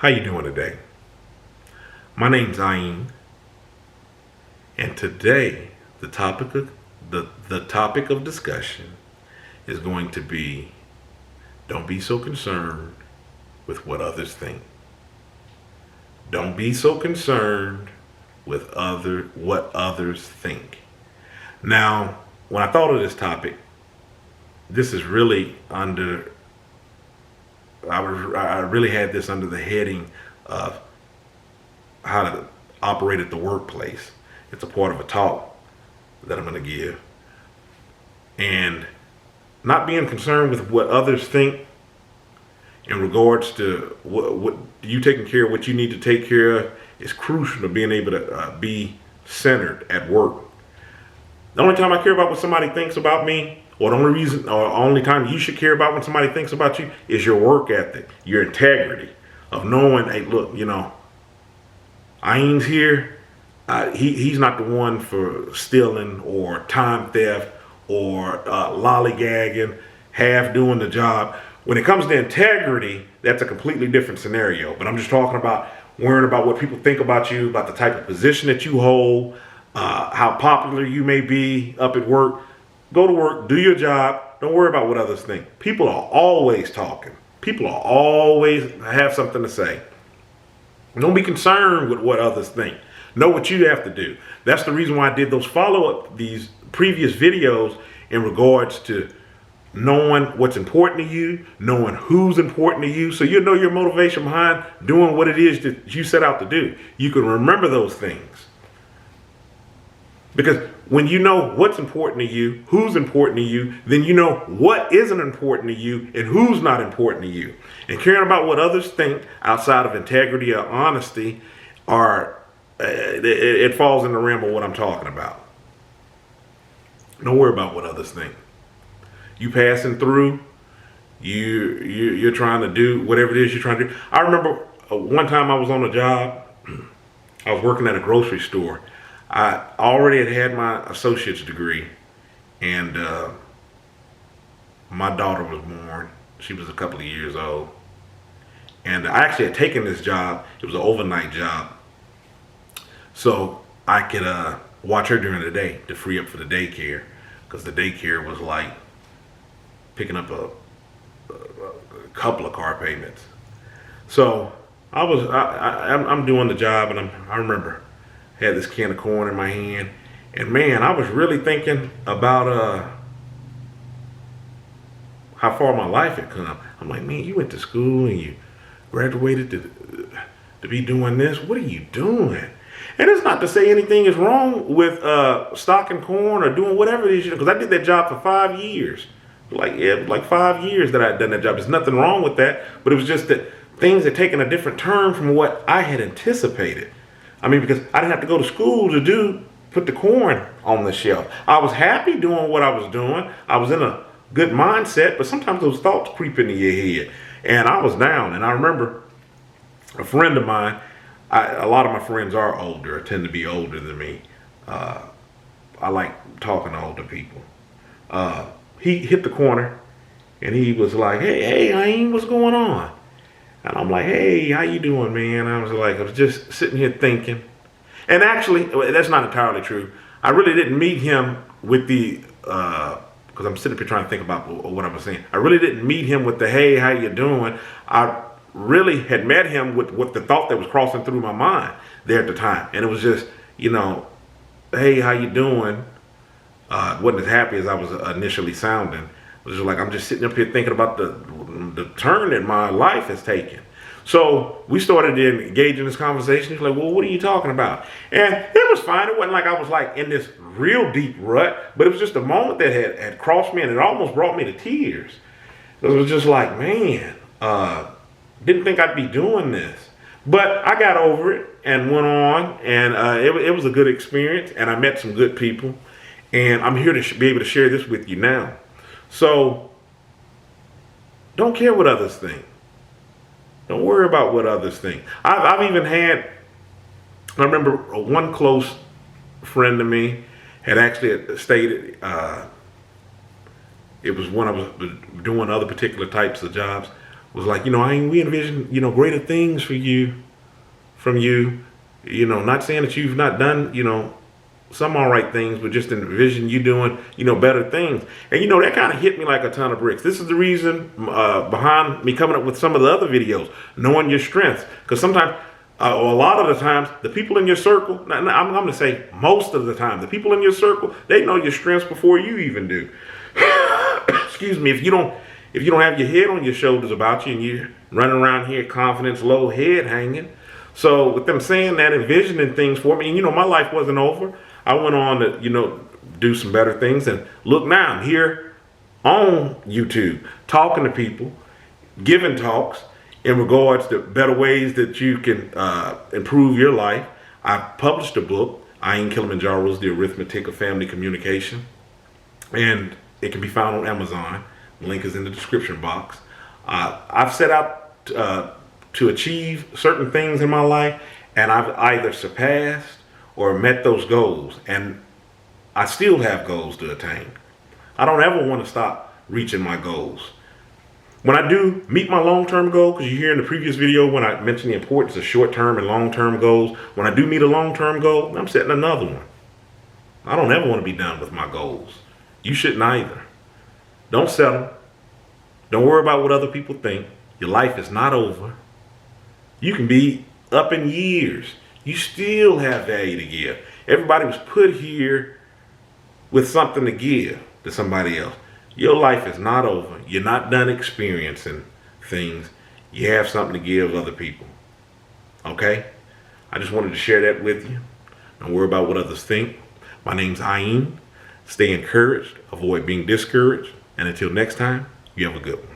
How you doing today? My name's Ayin, and today the topic of discussion is going to be don't be so concerned with what others think. Don't be so concerned with what others think. Now, when I thought of this topic, this is really I really had this under the heading of how to operate at the workplace. It's a part of a talk that I'm going to give. And not being concerned with what others think in regards to what you taking care of what you need to take care of is crucial to being able to be centered at work. The only time I care about what somebody thinks about me, or the only reason, or only time you should care about when somebody thinks about you, is your work ethic, your integrity of knowing, hey, look, Ain's here. He's not the one for stealing or time theft or lollygagging, half doing the job. When it comes to integrity, that's a completely different scenario. But I'm just talking about worrying about what people think about you, about the type of position that you hold, how popular you may be up at work. Go to work, do your job. Don't worry about what others think. People are always talking. People are always have something to say. Don't be concerned with what others think. Know what you have to do. That's the reason why I did these previous videos in regards to knowing what's important to you, knowing who's important to you, so you know your motivation behind doing what it is that you set out to do. You can remember those things. Because when you know what's important to you, who's important to you, then you know what isn't important to you and who's not important to you. And caring about what others think outside of integrity or honesty it falls in the realm of what I'm talking about. Don't worry about what others think. You passing through, you're trying to do whatever it is you're trying to do. I remember one time I was on a job. I was working at a grocery store. I already had my associate's degree, and my daughter was born. She was a couple of years old. And I actually had taken this job. It was an overnight job. So I could watch her during the day to free up for the daycare, because the daycare was like picking up a couple of car payments. So I'm doing the job, and I remember had this can of corn in my hand, and man, I was really thinking about how far my life had come. I'm like, man, you went to school and you graduated to be doing this. What are you doing? And it's not to say anything is wrong with stocking corn or doing whatever it is, because I did that job for 5 years. Like 5 years that I'd done that job. There's nothing wrong with that, but it was just that things had taken a different turn from what I had anticipated. I mean, because I didn't have to go to school to put the corn on the shelf. I was happy doing what I was doing. I was in a good mindset, but sometimes those thoughts creep into your head. And I was down. And I remember a friend of mine, a lot of my friends are older, tend to be older than me. I like talking to older people. He hit the corner, and he was like, hey, Ayin, what's going on? And I'm like, hey, how you doing, man? I was just sitting here thinking. And actually, that's not entirely true. I really didn't meet him with because I'm sitting up here trying to think about what I was saying. I really didn't meet him with the, hey, how you doing? I really had met him with the thought that was crossing through my mind there at the time. And it was just, hey, how you doing? Wasn't as happy as I was initially sounding. It was just like, I'm just sitting up here thinking about the turn that my life has taken. So we started to engage in this conversation. He's like, well, what are you talking about? And it was fine. It wasn't like I was like in this real deep rut, but it was just a moment that had crossed me, and it almost brought me to tears. It was just like, man, didn't think I'd be doing this. But I got over it and went on, and it was a good experience, and I met some good people. And I'm here to be able to share this with you now. So, don't care what others think. Don't worry about what others think. I've even had, I remember one close friend of me had actually stated, it was when I was doing other particular types of jobs, was like, we envision, greater things for you, from you, not saying that you've not done, some all right things, but just envision you doing, better things. And, that kind of hit me like a ton of bricks. This is the reason behind me coming up with some of the other videos, knowing your strengths. Because sometimes, a lot of the times, the people in your circle, I'm going to say most of the time, the people in your circle, they know your strengths before you even do. Excuse me, if you don't have your head on your shoulders about you and you're running around here, confidence low, head hanging. So with them saying that, envisioning things for me, and my life wasn't over. I went on to, do some better things. And look now, I'm here on YouTube, talking to people, giving talks in regards to better ways that you can improve your life. I published a book, I Am Kilimanjaro's The Arithmetic of Family Communication. And it can be found on Amazon. The link is in the description box. I've set out to achieve certain things in my life, and I've either surpassed or met those goals, and I still have goals to attain. I don't ever want to stop reaching my goals. When I do meet my long-term goal, because you hear in the previous video when I mentioned the importance of short-term and long-term goals, when I do meet a long-term goal, I'm setting another one. I don't ever want to be done with my goals. You shouldn't either. Don't settle. Don't worry about what other people think. Your life is not over. You can be up in years. You still have value to give. Everybody was put here with something to give to somebody else. Your life is not over. You're not done experiencing things. You have something to give other people. Okay? I just wanted to share that with you. Don't worry about what others think. My name's Ayin. Stay encouraged. Avoid being discouraged. And until next time, you have a good one.